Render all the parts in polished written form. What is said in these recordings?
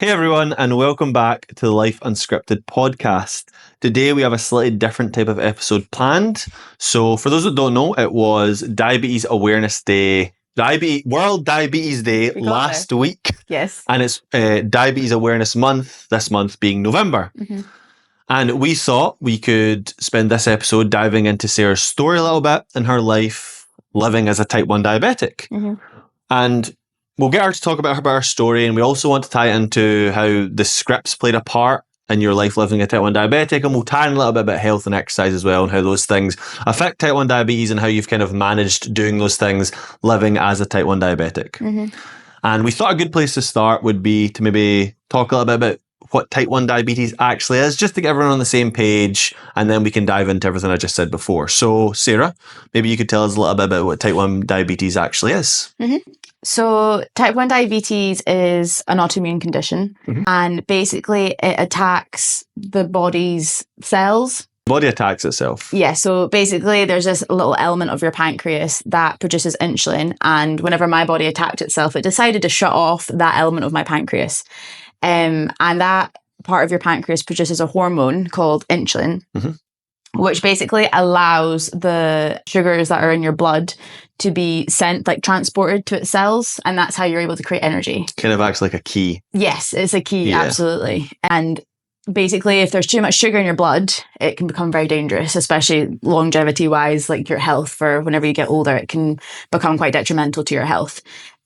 Hey everyone, and welcome back to the Life Unscripted podcast. Today we have a slightly different type of episode planned. So for those that don't know, it was Diabetes Awareness Day, World Diabetes Day last week. Yes. And it's Diabetes Awareness Month, this month being November. Mm-hmm. And we thought we could spend this episode diving into Sarah's story a little bit and her life living as a type 1 diabetic. Mm-hmm. And we'll get her to talk about her story, and we also want to tie it into how the scripts played a part in your life living a type 1 diabetic, and we'll tie in a little bit about health and exercise as well, and how those things affect type 1 diabetes and how you've kind of managed doing those things living as a type 1 diabetic. Mm-hmm. And we thought a good place to start would be to maybe talk a little bit about what type 1 diabetes actually is, just to get everyone on the same page, and then we can dive into everything I just said before. So, Sarah, maybe you could tell us a little bit about what type 1 diabetes actually is. Mm-hmm. So type 1 diabetes is an autoimmune condition, and basically it attacks the body's cells. The body attacks itself. Yeah, so basically there's this little element of your pancreas that produces insulin, and whenever my body attacked itself, it decided to shut off that element of my pancreas. And that part of your pancreas produces a hormone called insulin, which basically allows the sugars that are in your blood to be transported to its cells, and that's how you're able to create energy. Kind of acts like a key. Yes, it's a key, absolutely. And basically, if there's too much sugar in your blood, it can become very dangerous, especially longevity-wise, like your health for whenever you get older, it can become quite detrimental to your health.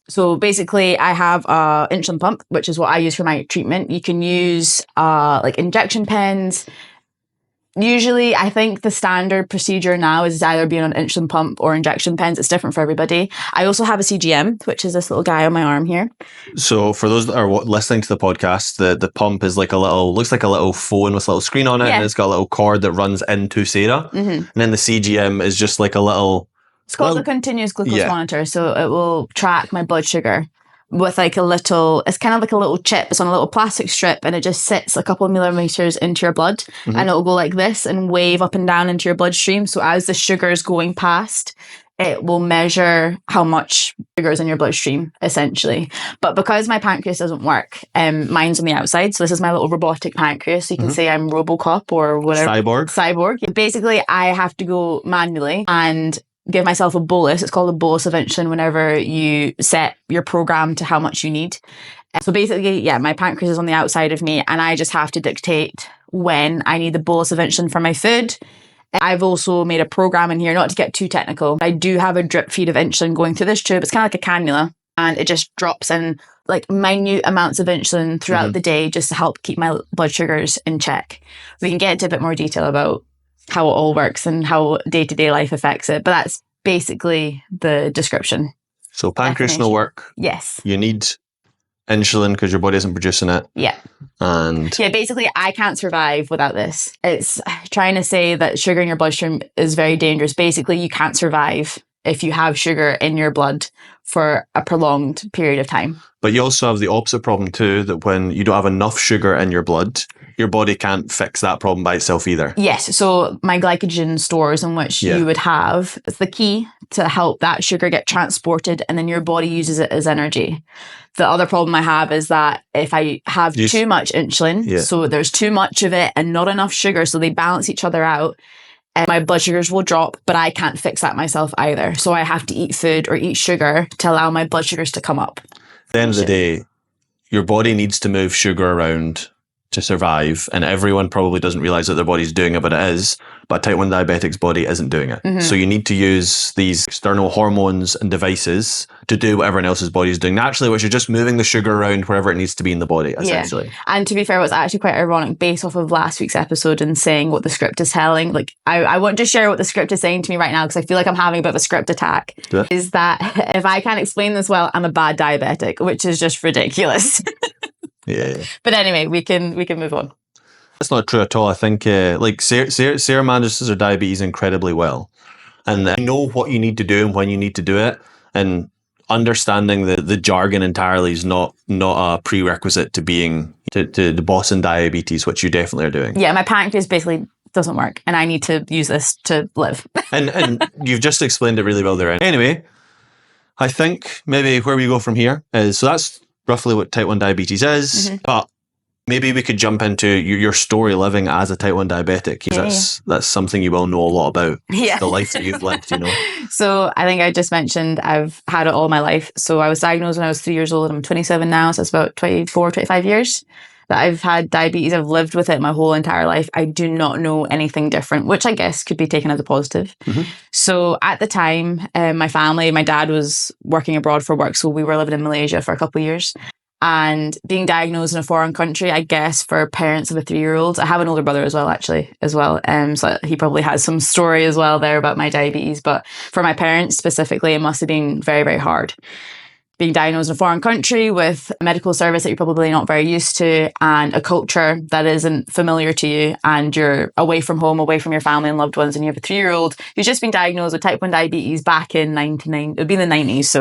So basically, I have an insulin pump, which is what I use for my treatment. You can use injection pens. Usually, I think the standard procedure now is either being on an insulin pump or injection pens. It's different for everybody. I also have a CGM, which is this little guy on my arm here. So for those that are listening to the podcast, the pump is looks like a little phone with a little screen on it, and it's got a little cord that runs into Sarah. Mm-hmm. And then the CGM is just like a little... It's called a continuous glucose monitor, so it will track my blood sugar with it's kind of like a little chip. It's on a little plastic strip, and it just sits a couple of millimeters into your blood, and it'll go like this and wave up and down into your bloodstream. So as the sugar is going past, it will measure how much sugar is in your bloodstream, essentially. But because my pancreas doesn't work, mine's on the outside. So this is my little robotic pancreas. So you can say I'm RoboCop or whatever. Cyborg. Basically, I have to go manually and give myself a bolus. It's called a bolus of insulin whenever you set your program to how much you need. So basically, my pancreas is on the outside of me, and I just have to dictate when I need the bolus of insulin for my food. I've also made a program in here, not to get too technical. I do have a drip feed of insulin going through this tube. It's kind of like a cannula, and it just drops in like minute amounts of insulin throughout the day just to help keep my blood sugars in check. We can get into a bit more detail about how it all works and how day-to-day life affects it. But that's basically the description. So pancreas no work. Yes. You need insulin because your body isn't producing it. Yeah. And basically I can't survive without this. It's trying to say that sugar in your bloodstream is very dangerous. Basically, you can't survive if you have sugar in your blood for a prolonged period of time. But you also have the opposite problem too, that when you don't have enough sugar in your blood, your body can't fix that problem by itself either. Yes. So my glycogen stores in which you would have is the key to help that sugar get transported, and then your body uses it as energy. The other problem I have is that if I have too much insulin, so there's too much of it and not enough sugar, so they balance each other out, and my blood sugars will drop, but I can't fix that myself either. So I have to eat food or eat sugar to allow my blood sugars to come up. At the end of the day, your body needs to move sugar around to survive, and everyone probably doesn't realize that their body's doing it, but it is. But type 1 diabetic's body isn't doing it. So you need to use these external hormones and devices to do what everyone else's body is doing naturally, which is just moving the sugar around wherever it needs to be in the body, essentially. And to be fair, it was actually quite ironic based off of last week's episode and saying what the script is telling. Like, I want to share what the script is saying to me right now because I feel like I'm having a bit of a script attack. Is that if I can't explain this well, I'm a bad diabetic, which is just ridiculous. But anyway, we can move on. That's not true at all. I think Sarah manages her diabetes incredibly well, and you know what you need to do and when you need to do it, and understanding the jargon entirely is not a prerequisite to being to the boss in diabetes, which you definitely are doing. Yeah, my pancreas basically doesn't work, and I need to use this to live. and you've just explained it really well there. Anyway, I think maybe where we go from here is, so that's roughly what type 1 diabetes is, but maybe we could jump into your story living as a type 1 diabetic. That's something you will know a lot about. Yeah. The life that you've lived, So I think I just mentioned I've had it all my life. So I was diagnosed when I was 3 years old. I'm 27 now, so it's about 24, 25 years that I've had diabetes. I've lived with it my whole entire life. I do not know anything different, which I guess could be taken as a positive. So at the time, my dad was working abroad for work. So we were living in Malaysia for a couple of years. And being diagnosed in a foreign country, I guess for parents of a 3-year-old, I have an older brother as well. So he probably has some story as well there about my diabetes. But for my parents specifically, it must have been very, very hard. Being diagnosed in a foreign country with a medical service that you're probably not very used to and a culture that isn't familiar to you, and you're away from home, away from your family and loved ones, and you have a 3-year-old who's just been diagnosed with type 1 diabetes back in 99, it would be in the 90s,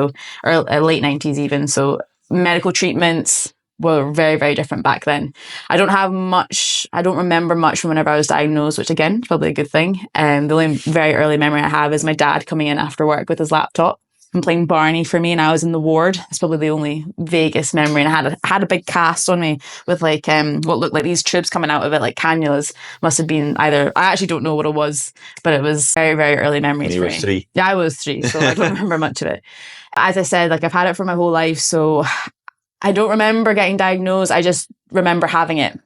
or late 90s even. So medical treatments were very, very different back then. I don't remember much from whenever I was diagnosed, which again, is probably a good thing. The only very early memory I have is my dad coming in after work with his laptop and playing Barney for me, and I was in the ward. It's probably the only vaguest memory. And I had a big cast on me with what looked like these tubes coming out of it, like cannulas. Must have been I actually don't know what it was, but it was very, very early memories. You were 3. Yeah, I was 3, so I don't remember much of it. As I said, I've had it for my whole life, so I don't remember getting diagnosed. I just remember having it.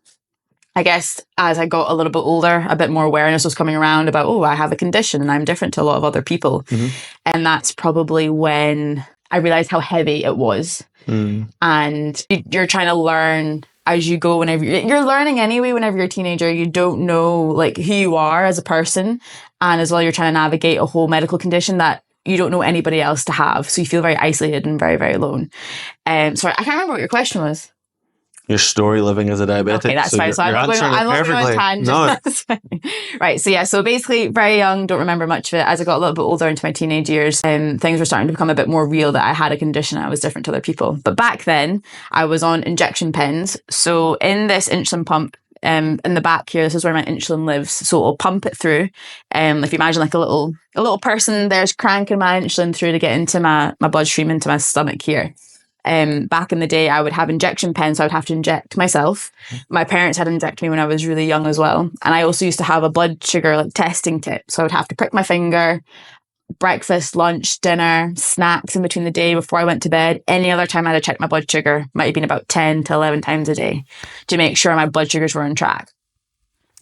I guess as I got a little bit older, a bit more awareness was coming around about, I have a condition and I'm different to a lot of other people. And that's probably when I realized how heavy it was. And you're trying to learn as you go. Whenever you're learning anyway, whenever you're a teenager, you don't know who you are as a person. And as well, you're trying to navigate a whole medical condition that you don't know anybody else to have. So you feel very isolated and very, very alone. Sorry, I can't remember what your question was. Your story living as a diabetic. Okay, that's fine. So I'm not going on tangents. No. Right. So basically very young, don't remember much of it. As I got a little bit older into my teenage years, things were starting to become a bit more real that I had a condition. I was different to other people. But back then I was on injection pens. So in this insulin pump, in the back here, this is where my insulin lives. So it'll pump it through. If you imagine a little person there's cranking my insulin through to get into my bloodstream, into my stomach here. Back in the day, I would have injection pens, so I would have to inject myself. My parents had injected me when I was really young as well. And I also used to have a blood sugar testing kit. So I would have to prick my finger, breakfast, lunch, dinner, snacks in between the day before I went to bed. Any other time I had to check my blood sugar, might have been about 10 to 11 times a day to make sure my blood sugars were on track.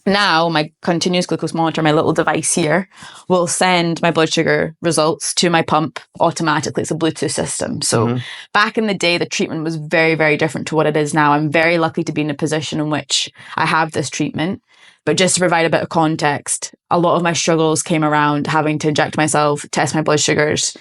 Now, my continuous glucose monitor, my little device here, will send my blood sugar results to my pump automatically. It's a Bluetooth system. So back in the day, the treatment was very, very different to what it is now. I'm very lucky to be in a position in which I have this treatment. But just to provide a bit of context, a lot of my struggles came around having to inject myself, test my blood sugars.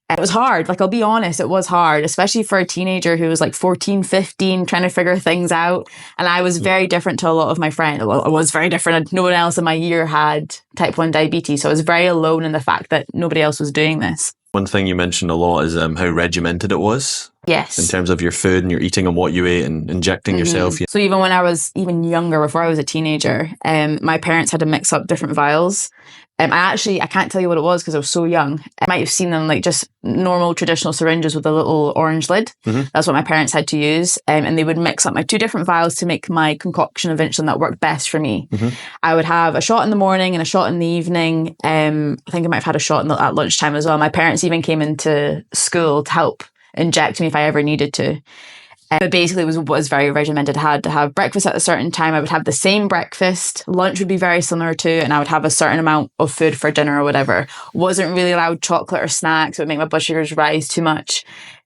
It was hard. I'll be honest, it was hard, especially for a teenager who was 14, 15, trying to figure things out. And I was very different to a lot of my friends. Well, I was very different. No one else in my year had type 1 diabetes. So I was very alone in the fact that nobody else was doing this. One thing you mentioned a lot is how regimented it was. Yes. In terms of your food and your eating and what you ate and injecting yourself. So even when I was even younger, before I was a teenager, my parents had to mix up different vials. I can't tell you what it was because I was so young. I might have seen them just normal traditional syringes with a little orange lid. That's what my parents had to use. And they would mix up my 2 different vials to make my concoction of insulin that worked best for me. I would have a shot in the morning and a shot in the evening. I think I might have had a shot at lunchtime as well. My parents even came into school to help inject me if I ever needed to. But basically it was very regimented. I had to have breakfast at a certain time. I would have the same breakfast. Lunch would be very similar to, and I would have a certain amount of food for dinner or whatever. Wasn't really allowed chocolate or snacks. It would make my blood sugars rise too much.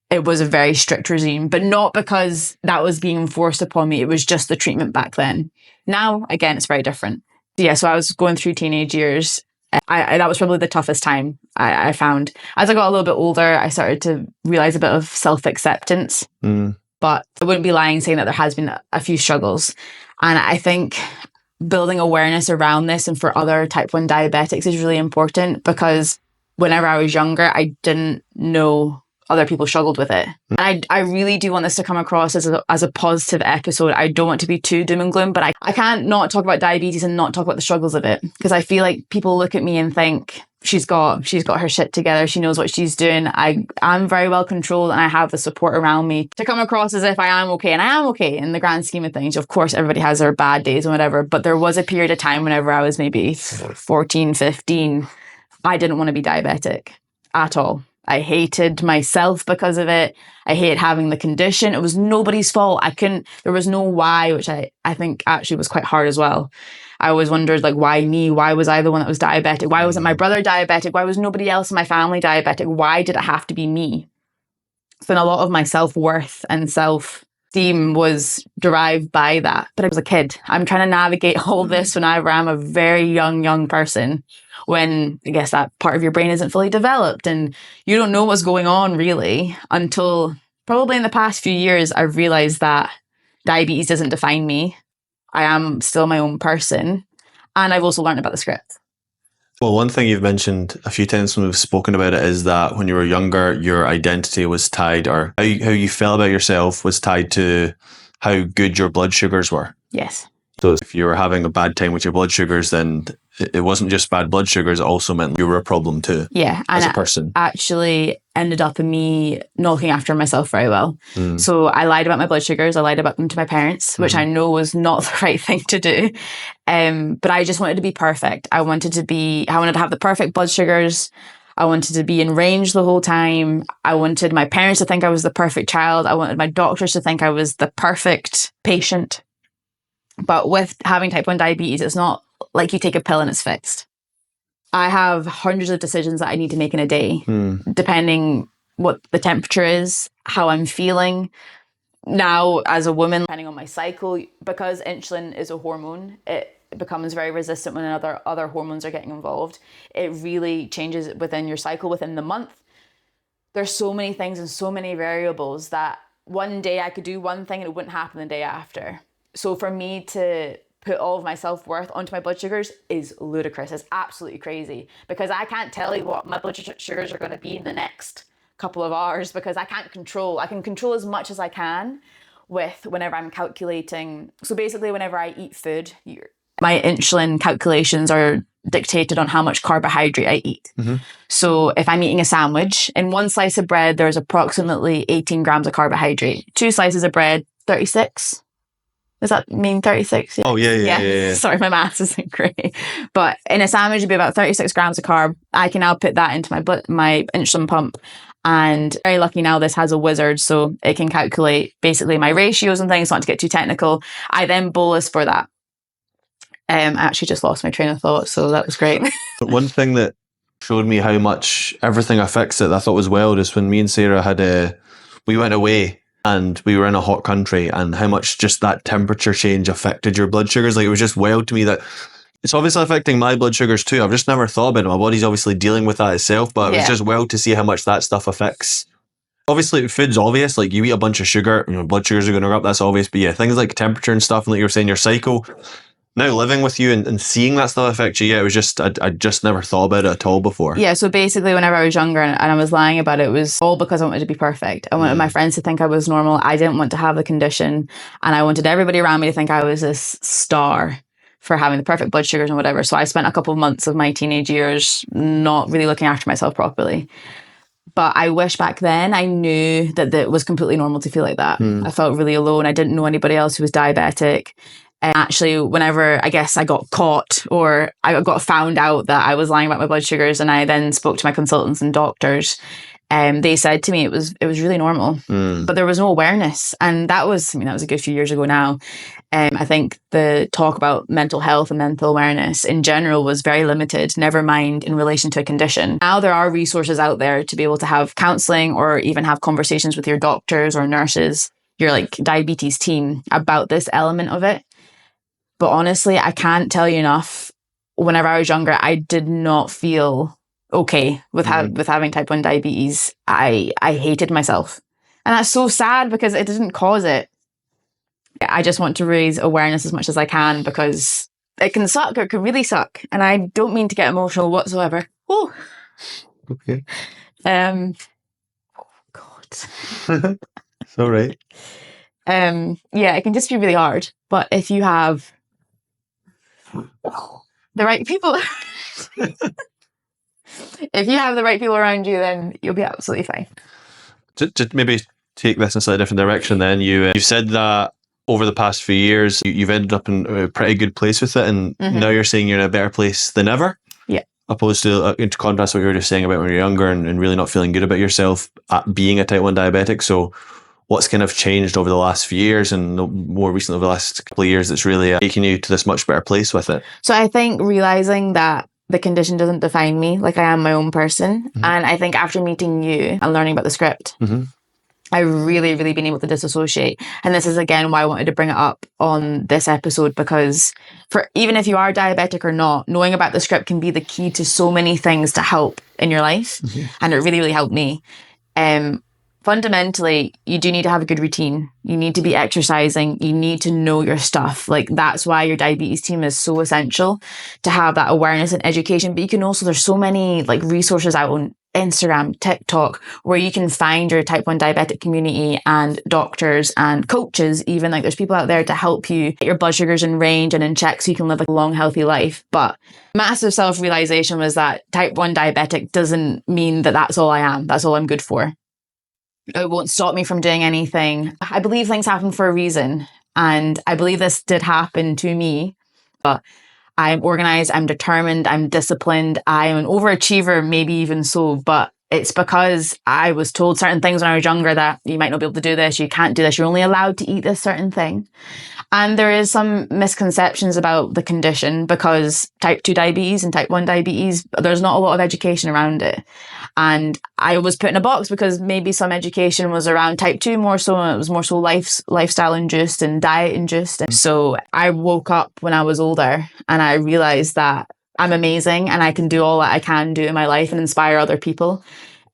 It was a very strict regime, but not because that was being enforced upon me. It was just the treatment back then. Now, again, it's very different. Yeah, so I was going through teenage years. That was probably the toughest time I found. As I got a little bit older, I started to realize a bit of self-acceptance. But I wouldn't be lying saying that there has been a few struggles. And I think building awareness around this and for other type 1 diabetics is really important, because whenever I was younger, I didn't know other people struggled with it. And I really do want this to come across as a positive episode. I don't want to be too doom and gloom, but I can't not talk about diabetes and not talk about the struggles of it, because I feel like people look at me and think, she's got her shit together. She knows what she's doing. I'm very well controlled, and I have the support around me to come across as if I am okay, and I am okay in the grand scheme of things. Of course, everybody has their bad days and whatever, but there was a period of time whenever I was maybe 14, 15, I didn't want to be diabetic at all. I hated myself because of it. I hate having the condition. It was nobody's fault. There was no why, which I think actually was quite hard as well. I always wondered, like, why me? Why was I the one that was diabetic? Why wasn't my brother diabetic? Why was nobody else in my family diabetic? Why did it have to be me? So then a lot of my self-worth and self-esteem was derived by that. But I was a kid. I'm trying to navigate all this whenever I'm a very young person, when I guess that part of your brain isn't fully developed and you don't know what's going on really until probably in the past few years I've realized that diabetes doesn't define me. I am still my own person. And I've also learned about the script. Well, one thing you've mentioned a few times when we've spoken about it is that when you were younger, your identity was tied, or how you felt about yourself was tied to how good your blood sugars were. Yes. So if you were having a bad time with your blood sugars, then it wasn't just bad blood sugars, it also meant you were a problem too. Yeah. As a person. Actually ended up in me not looking after myself very well. So I lied about my blood sugars. I lied about them to my parents, which I know was not the right thing to do. But I just wanted to be perfect. I wanted to have the perfect blood sugars. I wanted to be in range the whole time. I wanted my parents to think I was the perfect child. I wanted my doctors to think I was the perfect patient. But with having type 1 diabetes, it's not like you take a pill and it's fixed. I have hundreds of decisions that I need to make in a day, depending what the temperature is, how I'm feeling. Now, as a woman, depending on my cycle, because insulin is a hormone, it becomes very resistant when other hormones are getting involved. It really changes within your cycle, within the month. There's so many things and so many variables that one day I could do one thing and it wouldn't happen the day after. So for me to put all of my self-worth onto my blood sugars is ludicrous. It's absolutely crazy, because I can't tell you what my blood sugars are going to be in the next couple of hours, because I can't control. I can control as much as I can with whenever I'm calculating. So basically, whenever I eat food, my insulin calculations are dictated on how much carbohydrate I eat. So if I'm eating a sandwich, in one slice of bread, there's approximately 18 grams of carbohydrate. 2 slices of bread, 36. Does that mean 36? Yeah. Oh, yeah. Sorry, my maths isn't great. But in a sandwich, it'd be about 36 grams of carb. I can now put that into my insulin pump. And very lucky now this has a wizard, so it can calculate basically my ratios and things, not to get too technical. I then bolus for that. I actually just lost my train of thought, so that was great. But one thing that showed me how much everything affects it, I thought was wild, is when me and Sarah we went away. And we were in a hot country, and how much just that temperature change affected your blood sugars. Like, it was just wild to me that it's obviously affecting my blood sugars too. I've just never thought about it. My body's obviously dealing with that itself, but it was just wild to see how much that stuff affects. Obviously, food's obvious. Like, you eat a bunch of sugar, blood sugars are going to go up. That's obvious. But yeah, things like temperature and stuff, and like you were saying, your cycle. Now living with you and seeing that stuff affect you, it was just, I just never thought about it at all before. Yeah, so basically whenever I was younger and I was lying about it, it was all because I wanted to be perfect. I wanted my friends to think I was normal. I didn't want to have the condition, and I wanted everybody around me to think I was this star for having the perfect blood sugars and whatever. So I spent a couple of months of my teenage years not really looking after myself properly. But I wish back then I knew that it was completely normal to feel like that. I felt really alone. I didn't know anybody else who was diabetic. And actually, whenever I guess I got caught or I got found out that I was lying about my blood sugars, and I then spoke to my consultants and doctors, they said to me it was really normal, but there was no awareness. And that was a good few years ago now. I think the talk about mental health and mental awareness in general was very limited, never mind in relation to a condition. Now there are resources out there to be able to have counselling or even have conversations with your doctors or nurses, your like diabetes team, about this element of it. But honestly, I can't tell you enough. Whenever I was younger, I did not feel okay with having type 1 diabetes. I hated myself. And that's so sad because it didn't cause it. I just want to raise awareness as much as I can, because it can suck. It can really suck. And I don't mean to get emotional whatsoever. Oh. Okay. Oh, God. It's all right. Yeah, it can just be really hard. But if you have the right people if you have the right people around you, then you'll be absolutely fine. To maybe take this in a slightly different direction, then you've said that over the past few years, you've ended up in a pretty good place with it, and now you're saying you're in a better place than ever. Yeah. Opposed to, in contrast to what you were just saying about when you're younger and really not feeling good about yourself at being a type 1 diabetic. So what's kind of changed over the last few years and more recently over the last couple of years that's really taken you to this much better place with it? So I think realizing that the condition doesn't define me, like I am my own person. And I think after meeting you and learning about the script, I've really, really been able to disassociate. And this is again why I wanted to bring it up on this episode, because for even if you are diabetic or not, knowing about the script can be the key to so many things to help in your life. And it really, really helped me. Fundamentally, you do need to have a good routine. You need to be exercising. You need to know your stuff. Like, that's why your diabetes team is so essential, to have that awareness and education. But you can also, there's so many like resources out on Instagram, TikTok, where you can find your type 1 diabetic community and doctors and coaches. Even like there's people out there to help you get your blood sugars in range and in check so you can live a long, healthy life. But massive self-realization was that type 1 diabetic doesn't mean that that's all I am. That's all I'm good for. It won't stop me from doing anything. I believe things happen for a reason. And I believe this did happen to me. But I'm organized, I'm determined, I'm disciplined, I am an overachiever, maybe even so. But it's because I was told certain things when I was younger, that you might not be able to do this, you can't do this, you're only allowed to eat this certain thing. And there is some misconceptions about the condition, because type 2 diabetes and type 1 diabetes, there's not a lot of education around it. And I was put in a box because maybe some education was around type 2 more so. It was more so lifestyle induced and diet induced. And so I woke up when I was older and I realized that I'm amazing and I can do all that I can do in my life and inspire other people.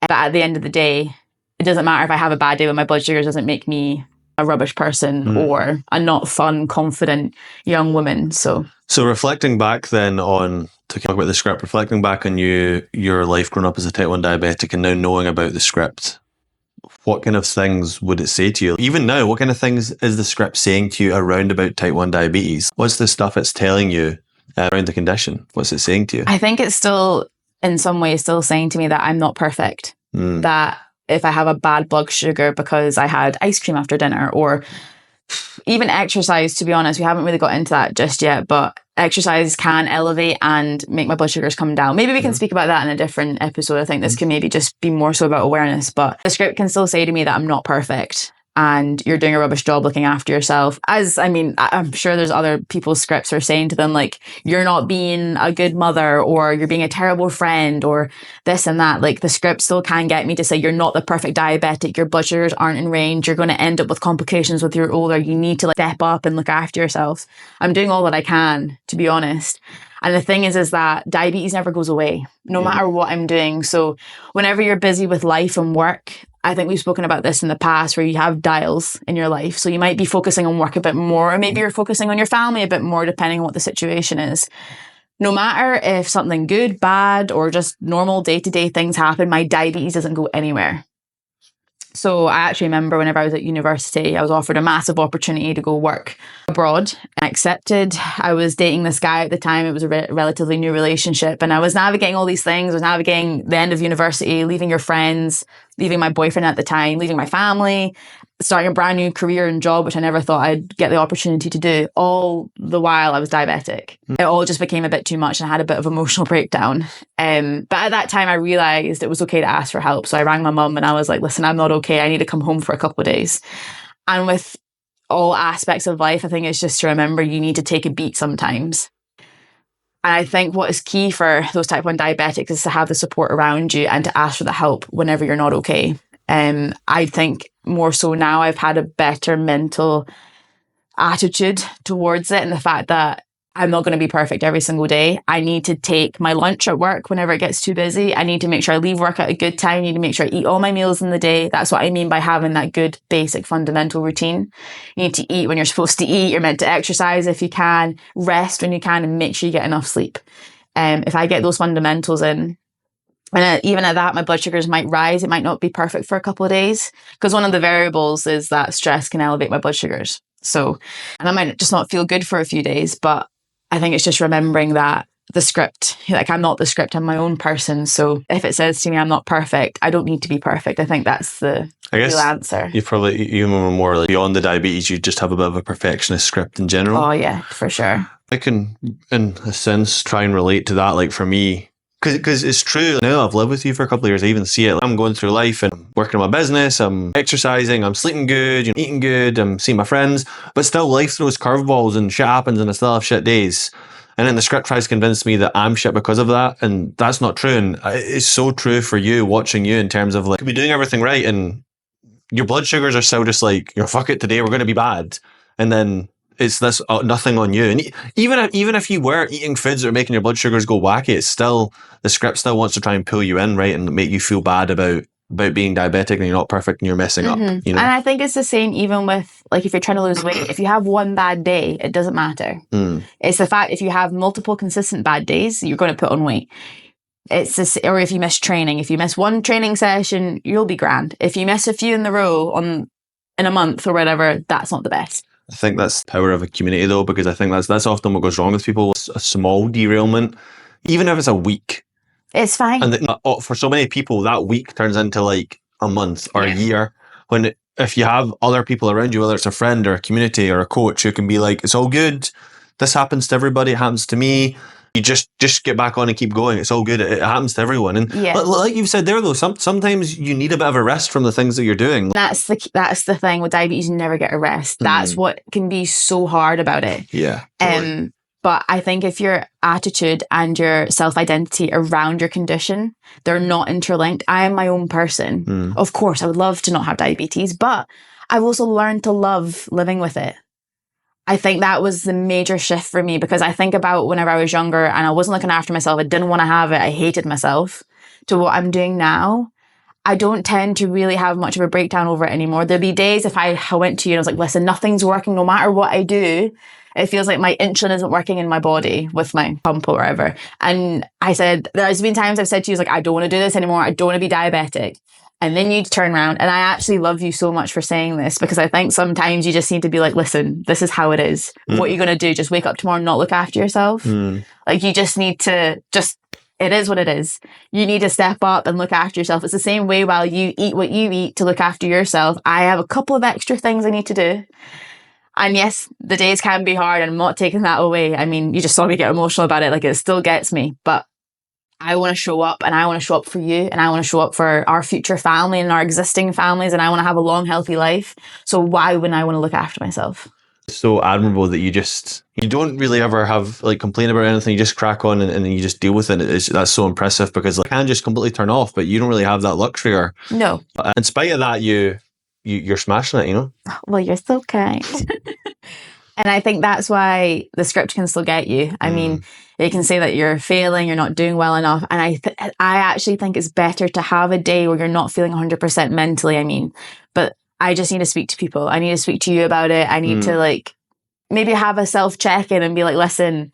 But at the end of the day, it doesn't matter if I have a bad day when my blood sugars doesn't make me a rubbish person or a not fun, confident young woman. So reflecting back then on, to talk about the script, reflecting back on your life growing up as a type 1 diabetic and now knowing about the script, what kind of things would it say to you? Even now, what kind of things is the script saying to you around about type 1 diabetes? What's the stuff it's telling you around the condition? What's it saying to you? I think it's still, in some ways, still saying to me that I'm not perfect. That if I have a bad blood sugar because I had ice cream after dinner, or even exercise, to be honest, we haven't really got into that just yet, but exercise can elevate and make my blood sugars come down. Maybe we can speak about that in a different episode. I think this can maybe just be more so about awareness, but the script can still say to me that I'm not perfect and you're doing a rubbish job looking after yourself. I'm sure there's other people's scripts are saying to them, like, you're not being a good mother, or you're being a terrible friend, or this and that. Like, the script still can get me to say, you're not the perfect diabetic, your blood sugars aren't in range, you're going to end up with complications with your older, you need to step up and look after yourself. I'm doing all that I can, to be honest. And the thing is that diabetes never goes away, no matter what I'm doing. So whenever you're busy with life and work, I think we've spoken about this in the past, where you have dials in your life. So you might be focusing on work a bit more, or maybe you're focusing on your family a bit more, depending on what the situation is. No matter if something good, bad, or just normal day-to-day things happen, my diabetes doesn't go anywhere. So I actually remember whenever I was at university, I was offered a massive opportunity to go work abroad. I accepted. I was dating this guy at the time. It was a relatively new relationship. And I was navigating all these things. I was navigating the end of university, leaving your friends, leaving my boyfriend at the time, leaving my family, starting a brand new career and job, which I never thought I'd get the opportunity to do. All the while I was diabetic. It all just became a bit too much and I had a bit of emotional breakdown. But at that time I realised it was okay to ask for help. So I rang my mum and I was like, listen, I'm not okay. I need to come home for a couple of days. And with all aspects of life, I think it's just to remember you need to take a beat sometimes. And I think what is key for those type 1 diabetics is to have the support around you and to ask for the help whenever you're not okay. I think more so now I've had a better mental attitude towards it, and the fact that I'm not going to be perfect every single day. I need to take my lunch at work whenever it gets too busy. I need to make sure I leave work at a good time. I need to make sure I eat all my meals in the day. That's what I mean by having that good basic fundamental routine. You need to eat when you're supposed to eat. You're meant to exercise if you can, rest when you can, and make sure you get enough sleep. If I get those fundamentals in, and even at that, my blood sugars might rise. It might not be perfect for a couple of days, because one of the variables is that stress can elevate my blood sugars. So, and I might just not feel good for a few days, but I think it's just remembering that the script. Like, I'm not the script, I'm my own person. So if it says to me I'm not perfect, I don't need to be perfect. I think that's the real answer. You probably, you more like beyond the diabetes, you just have a bit of a perfectionist script in general. Oh yeah, for sure. I can, in a sense, try and relate to that. Like for me, because it's true. Now I've lived with you for a couple of years. I even see it. I'm going through life and I'm working on my business. I'm exercising. I'm sleeping good. Eating good. I'm seeing my friends. But still, life throws curveballs and shit happens, and I still have shit days. And then the script tries to convince me that I'm shit because of that, and that's not true. And it's so true for you, watching you, in terms of like, you could be doing everything right, and your blood sugars are still just like, fuck it, today we're going to be bad, and then it's this nothing on you. And even if you were eating foods that are making your blood sugars go wacky, it's still, the script still wants to try and pull you in, right, and make you feel bad about being diabetic and you're not perfect and you're messing up. You know? And I think it's the same even with, like, if you're trying to lose weight, if you have one bad day, it doesn't matter. It's the fact if you have multiple consistent bad days, you're going to put on weight. It's this, or if you miss training, if you miss one training session, you'll be grand. If you miss a few in the row in a month or whatever, that's not the best. I think that's the power of a community, though, because I think that's often what goes wrong with people. A small derailment, even if it's a week, it's fine. And for so many people, that week turns into like a month or a year. If you have other people around you, whether it's a friend or a community or a coach, who can be like, it's all good. This happens to everybody. It happens to me. You just get back on and keep going. It's all good. It happens to everyone. And like you've said there, though, sometimes you need a bit of a rest from the things that you're doing. That's the thing with diabetes. You never get a rest. That's what can be so hard about it. Yeah. Totally. But I think if your attitude and your self-identity around your condition, they're not interlinked. I am my own person. Of course, I would love to not have diabetes, but I've also learned to love living with it. I think that was the major shift for me, because I think about whenever I was younger and I wasn't looking after myself, I didn't want to have it, I hated myself, to what I'm doing now. I don't tend to really have much of a breakdown over it anymore. There'll be days if I went to you and I was like, listen, nothing's working, no matter what I do. It feels like my insulin isn't working in my body with my pump or whatever. And I said, there's been times I've said to you, like, I don't want to do this anymore. I don't want to be diabetic. And then you'd turn around, and I actually love you so much for saying this, because I think sometimes you just need to be like, listen, this is how it is. What are you going to do? Just wake up tomorrow and not look after yourself? Like, you just need to it is what it is. You need to step up and look after yourself. It's the same way while you eat what you eat to look after yourself. I have a couple of extra things I need to do. And yes, the days can be hard, and I'm not taking that away. I mean, you just saw me get emotional about it. Like, it still gets me, but I want to show up, and I want to show up for you, and I want to show up for our future family and our existing families, and I want to have a long, healthy life. So why wouldn't I want to look after myself? It's so admirable that you don't really ever have like complain about anything. You just crack on and you just deal with it. That's so impressive, because like, I can just completely turn off, but you don't really have that luxury. No. In spite of that, you're smashing it, you know? Well, you're so kind. And I think that's why the script can still get you. I mean, it can say that you're failing, you're not doing well enough. And I actually think it's better to have a day where you're not feeling 100% mentally, but I just need to speak to people. I need to speak to you about it. I need to like maybe have a self-check-in and be like, listen,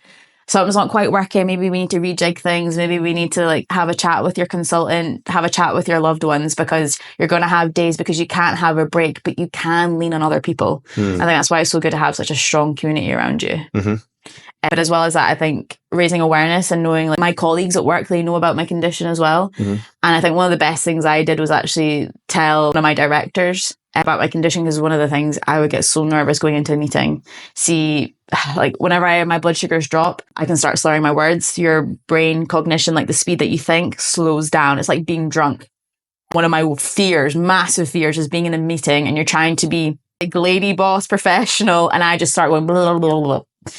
something's not quite working. Maybe we need to rejig things. Maybe we need to like have a chat with your consultant, have a chat with your loved ones, because you're going to have days because you can't have a break, but you can lean on other people. I think that's why it's so good to have such a strong community around you. But as well as that, I think raising awareness and knowing, like, my colleagues at work, they know about my condition as well. And I think one of the best things I did was actually tell one of my directors about my condition, because one of the things I would get so nervous going into a meeting. See, like, whenever my blood sugars drop, I can start slurring my words. Your brain cognition, like the speed that you think, slows down. It's like being drunk. One of my fears, massive fears, is being in a meeting and you're trying to be like lady boss professional, and I just start going blah, blah, blah, blah.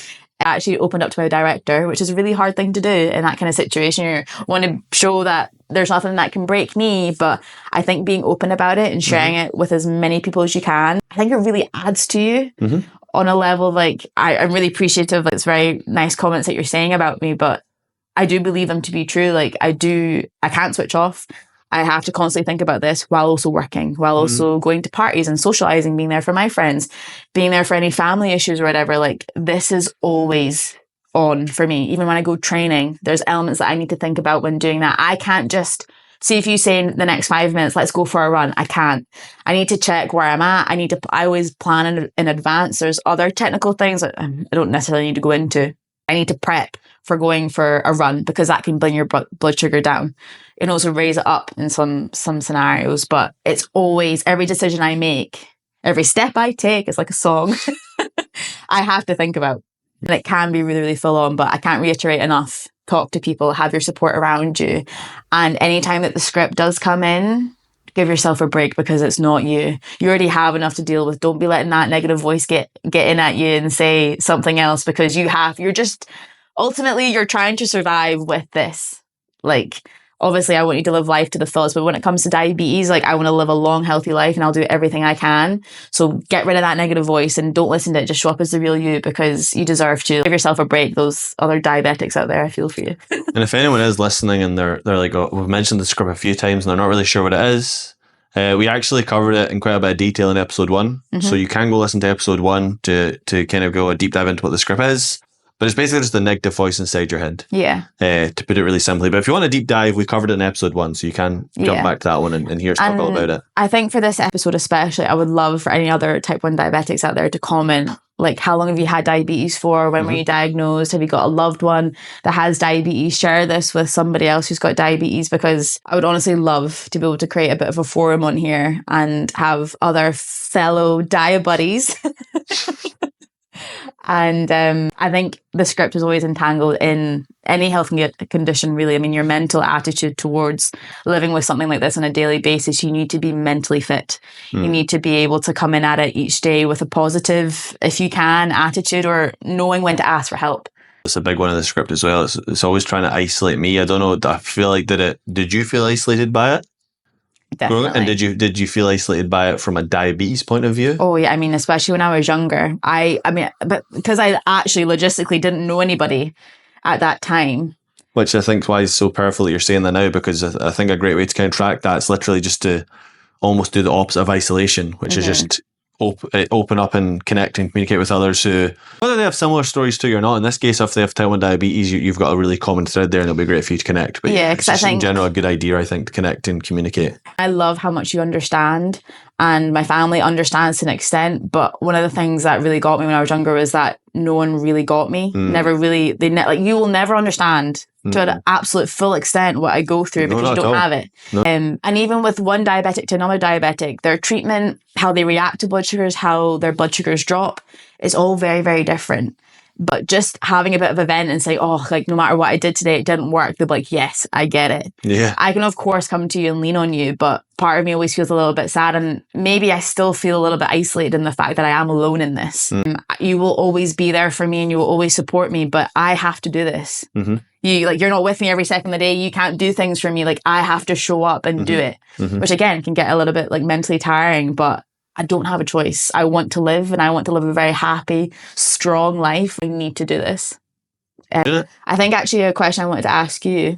I actually opened up to my director, which is a really hard thing to do in that kind of situation. You want to show that there's nothing that can break me, but I think being open about it and sharing it with as many people as you can, I think it really adds to you on a level. Like, I'm really appreciative. It's very nice comments that you're saying about me, but I do believe them to be true. Like, I can't switch off. I have to constantly think about this while also working, while also going to parties and socializing, being there for my friends, being there for any family issues or whatever. Like, this is always on for me. Even when I go training, there's elements that I need to think about when doing that. I can't just see if you say in the next 5 minutes, let's go for a run. I can't. I need to check where I'm at. I always plan in advance. There's other technical things that I don't necessarily need to go into. I need to prep for going for a run because that can bring your blood sugar down. It can also raise it up in some scenarios, but it's always, every decision I make, every step I take, it's like a song, I have to think about. And it can be really, really full on, but I can't reiterate enough. Talk to people, have your support around you. And anytime that the script does come in, give yourself a break because it's not you. You already have enough to deal with. Don't be letting that negative voice get in at you and say something else, because ultimately you're trying to survive with this. Like, obviously I want you to live life to the fullest, but when it comes to diabetes, like, I want to live a long, healthy life and I'll do everything I can. So get rid of that negative voice and don't listen to it. Just show up as the real you, because you deserve to. Give yourself a break. Those other diabetics out there, I feel for you. And if anyone is listening and they're like, oh, we've mentioned the script a few times and they're not really sure what it is, we actually covered it in quite a bit of detail in episode 1. So you can go listen to episode 1 to kind of go a deep dive into what the script is. But it's basically just the negative voice inside your head. Yeah. To put it really simply. But if you want a deep dive, we covered it in episode 1. So you can jump back to that one and hear us talk all about it. I think for this episode especially, I would love for any other type 1 diabetics out there to comment, like, how long have you had diabetes for? When were you diagnosed? Have you got a loved one that has diabetes? Share this with somebody else who's got diabetes, because I would honestly love to be able to create a bit of a forum on here and have other fellow buddies. And I think the script is always entangled in any health condition, really. I mean, your mental attitude towards living with something like this on a daily basis, you need to be mentally fit. You need to be able to come in at it each day with a positive, if you can, attitude, or knowing when to ask for help. It's a big one of the script as well. It's always trying to isolate me. I don't know. I feel like, did you feel isolated by it? Definitely. And did you feel isolated by it from a diabetes point of view? Oh yeah, I mean, especially when I was younger. But because I actually logistically didn't know anybody at that time. Which I think is why it's so powerful that you're saying that now, because I think a great way to counteract that is literally just to almost do the opposite of isolation, which is just open up and connect and communicate with others who, whether they have similar stories to you or not. In this case, if they have type 1 diabetes, you've got a really common thread there, and it'll be great for you to connect. But yeah, because I think in general a good idea, I think, to connect and communicate. I love how much you understand, and my family understands to an extent. But one of the things that really got me when I was younger was that no one really got me. Never really. You will never understand to an absolute full extent what I go through, because you don't have it. No. And even with one diabetic to another diabetic, their treatment, how they react to blood sugars, how their blood sugars drop, is all very, very different. But just having a bit of a vent and say, oh, like, no matter what I did today, it didn't work. They'll be like, yes, I get it. Yeah. I can, of course, come to you and lean on you, but part of me always feels a little bit sad. And maybe I still feel a little bit isolated in the fact that I am alone in this. You will always be there for me and you will always support me, but I have to do this. You're not with me every second of the day. You can't do things for me. Like, I have to show up and do it, which again can get a little bit like mentally tiring, but I don't have a choice. I want to live, and I want to live a very happy, strong life. We need to do this. I think actually a question I wanted to ask you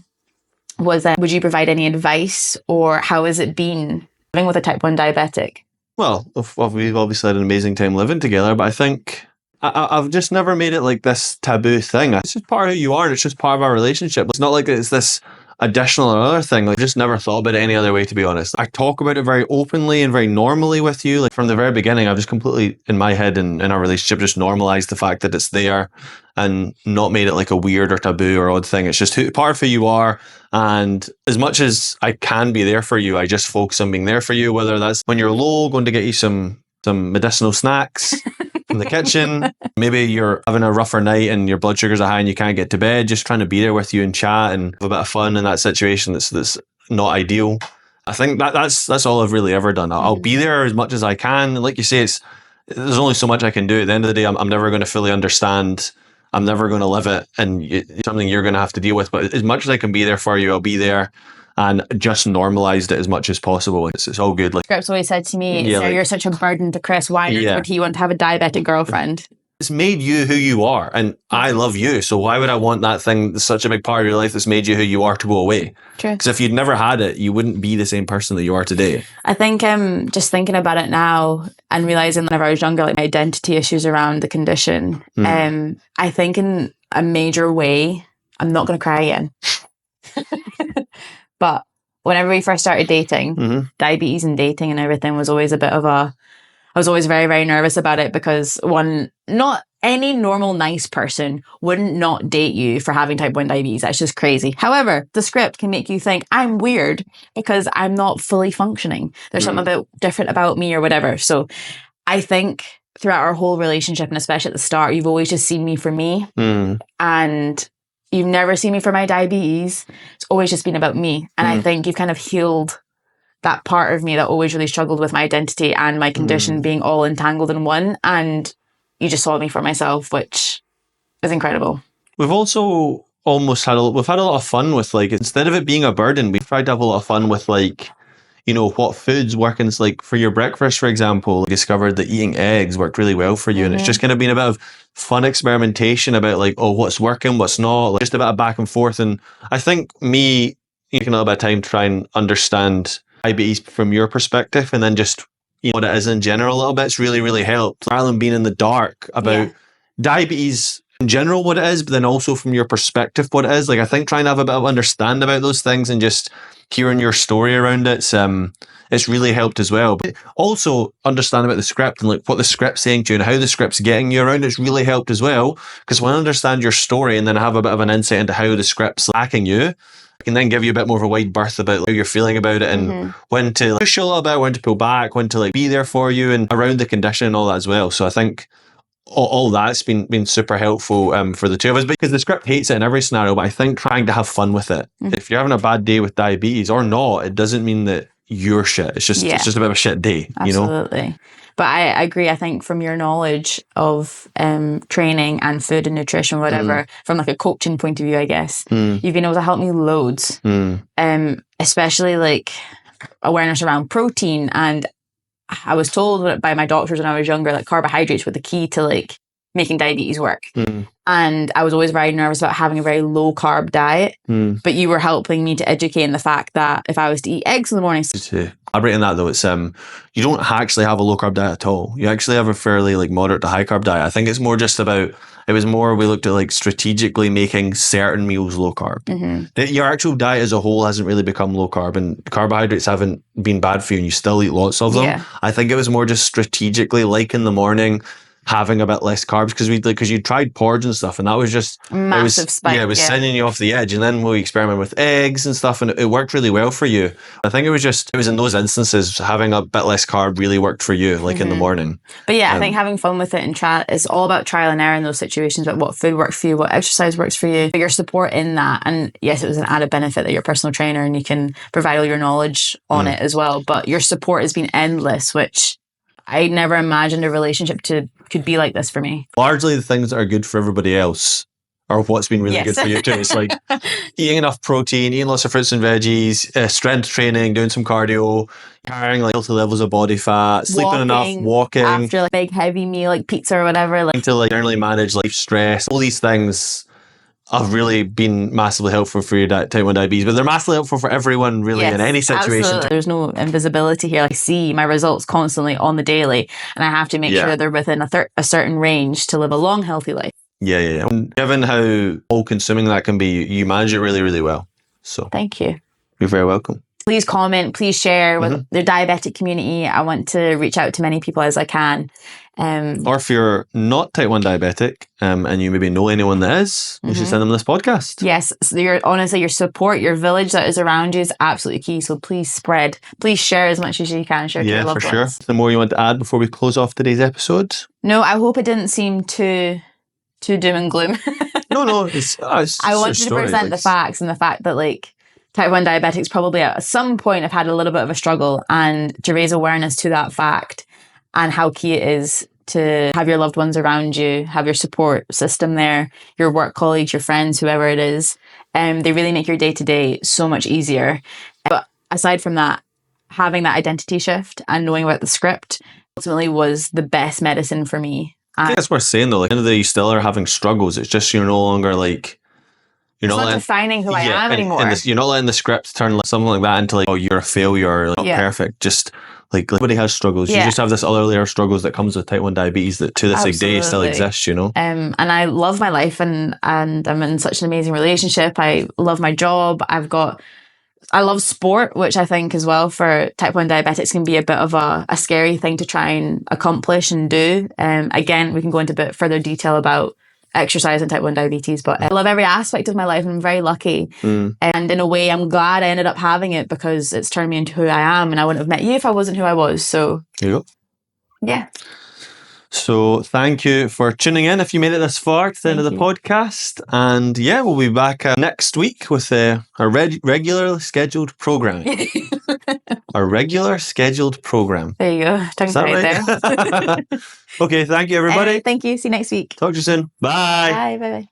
was, would you provide any advice, or how has it been living with a type 1 diabetic? Well, we've obviously had an amazing time living together, but I think I've just never made it like this taboo thing. It's just part of who you are, and it's just part of our relationship. It's not like it's this additional or other thing. Like, I've just never thought about it any other way, to be honest. I talk about it very openly and very normally with you. Like, from the very beginning, I've just completely, in my head and in our relationship, just normalized the fact that it's there and not made it like a weird or taboo or odd thing. It's just part of who you are. And as much as I can be there for you, I just focus on being there for you, whether that's when you're low, going to get you some medicinal snacks in the kitchen. Maybe you're having a rougher night and your blood sugars are high and you can't get to bed. Just trying to be there with you and chat and have a bit of fun in that situation that's not ideal. I think that's all I've really ever done. I'll be there as much as I can. Like you say, there's only so much I can do. At the end of the day, I'm never going to fully understand. I'm never going to live it, and it's something you're going to have to deal with. But as much as I can be there for you, I'll be there. And just normalised it as much as possible. It's all good. Like, Scripts always said to me, you're such a burden to Chris. Why would he want to have a diabetic girlfriend? It's made you who you are, and I love you. So why would I want that thing that's such a big part of your life that's made you who you are to go away? True. Because if you'd never had it, you wouldn't be the same person that you are today. I think just thinking about it now and realising whenever I was younger, like, my identity issues around the condition, I think in a major way, I'm not going to cry again. But whenever we first started dating, diabetes and dating and everything was always I was always very, very nervous about it, because one, not any normal, nice person wouldn't not date you for having type 1 diabetes. That's just crazy. However, the script can make you think I'm weird because I'm not fully functioning. There's something different about me or whatever. So I think throughout our whole relationship, and especially at the start, you've always just seen me for me. And you've never seen me for my diabetes. It's always just been about me. And I think you've kind of healed that part of me that always really struggled with my identity and my condition being all entangled in one. And you just saw me for myself, which is incredible. We've also almost had we've had a lot of fun with, like, instead of it being a burden, we've tried to have a lot of fun with, like, you know, what foods work. And it's like for your breakfast, for example, I discovered that eating eggs worked really well for you. And it's just kind of been a bit of fun experimentation about, like, oh, what's working, what's not, like, just a bit of back and forth. And I think me taking a little bit of time to try and understand diabetes from your perspective, and then just, you know, what it is in general a little bit, it's really, really helped. Rather than being in the dark about diabetes in general, what it is, but then also from your perspective, what it is. Like, I think trying to have a bit of understand about those things and just hearing your story around it's really helped as well. But also understand about the script and, like, what the script's saying to you and how the script's getting you around, it's really helped as well. Because when I understand your story and then have a bit of an insight into how the script's lacking you, I can then give you a bit more of a wide berth about, like, how you're feeling about it and when to, like, push you a little bit, when to pull back, when to, like, be there for you and around the condition and all that as well. So I think all that's been super helpful for the two of us, because the script hates it in every scenario, but I think trying to have fun with it. If you're having a bad day with diabetes or not, it doesn't mean that you're shit. It's just it's just a bit of a shit day, you know? Absolutely. But I agree. I think from your knowledge of training and food and nutrition, whatever, from, like, a coaching point of view, I guess, you've been able to help me loads, especially, like, awareness around protein. And I was told by my doctors when I was younger that carbohydrates were the key to, like, making diabetes work. And I was always very nervous about having a very low carb diet. But you were helping me to educate in the fact that if I was to eat eggs in the morning. To elaborate on that, though, it's you don't actually have a low carb diet at all. You actually have a fairly, like, moderate to high carb diet. I think it's more just about, we looked at, like, strategically making certain meals low carb. Your actual diet as a whole hasn't really become low carb, and carbohydrates haven't been bad for you, and you still eat lots of them. I think it was more just strategically, like, in the morning, having a bit less carbs, because you tried porridge and stuff, and that was just massive spike. It was sending you off the edge. And then we experimented with eggs and stuff, and it worked really well for you. I think it was in those instances having a bit less carb really worked for you, like in the morning. But I think having fun with it and it's all about trial and error in those situations, about what food works for you, what exercise works for you, but your support in that. And yes, it was an added benefit that you're a personal trainer and you can provide all your knowledge on it as well. But your support has been endless, which I never imagined a relationship could be like this for me. Largely the things that are good for everybody else are what's been really good for you too. It's like eating enough protein, eating lots of fruits and veggies, strength training, doing some cardio, carrying, like, healthy levels of body fat, sleeping enough, walking. After, like, a big heavy meal like pizza or whatever. Like, to, like, generally manage life stress. All these things have really been massively helpful for your type 1 diabetes, but they're massively helpful for everyone, really, in any situation. Absolutely. There's no invisibility here. I see my results constantly on the daily, and I have to make sure they're within a certain range to live a long, healthy life. Yeah. And given how all-consuming that can be, you manage it really, really well. So thank you. You're very welcome. Please comment, please share with the diabetic community. I want to reach out to many people as I can. Or if you're not type 1 diabetic and you maybe know anyone that is, you should send them this podcast. Yes. So your support, your village that is around you is absolutely key. So please share as much as you can. Share to your loved ones. Sure. The more you want to add before we close off today's episode? No, I hope it didn't seem too doom and gloom. No. I wanted to present the facts, and the fact that, like, type 1 diabetics probably at some point have had a little bit of a struggle, and to raise awareness to that fact and how key it is to have your loved ones around you, have your support system there, your work colleagues, your friends, whoever it is. They really make your day-to-day so much easier. But aside from that, having that identity shift and knowing about the script ultimately was the best medicine for me. I think it's worth saying, though, like, at the end of the day, you still are having struggles. It's just you're no longer, like, you're not defining who I am anymore. You're not letting the script turn, like, something like that into, like, oh, you're a failure, like, not perfect. Just, like, everybody has struggles. You just have this other layer of struggles that comes with type 1 diabetes that to this day still exists, you know? And I love my life, and I'm in such an amazing relationship. I love my job. I've got I love sport, which I think as well for type 1 diabetics can be a bit of a scary thing to try and accomplish and do. Again, we can go into a bit further detail about exercise and type 1 diabetes, but I love every aspect of my life and I'm very lucky. And in a way, I'm glad I ended up having it because it's turned me into who I am, and I wouldn't have met you if I wasn't who I was. So there you go. Yeah. So thank you for tuning in if you made it this far to the end of the podcast. And yeah, we'll be back next week with our regularly scheduled programming. Our regular scheduled program. There you go. Tongue tied there. Okay, thank you everybody. Thank you. See you next week. Talk to you soon. Bye. Bye. Bye.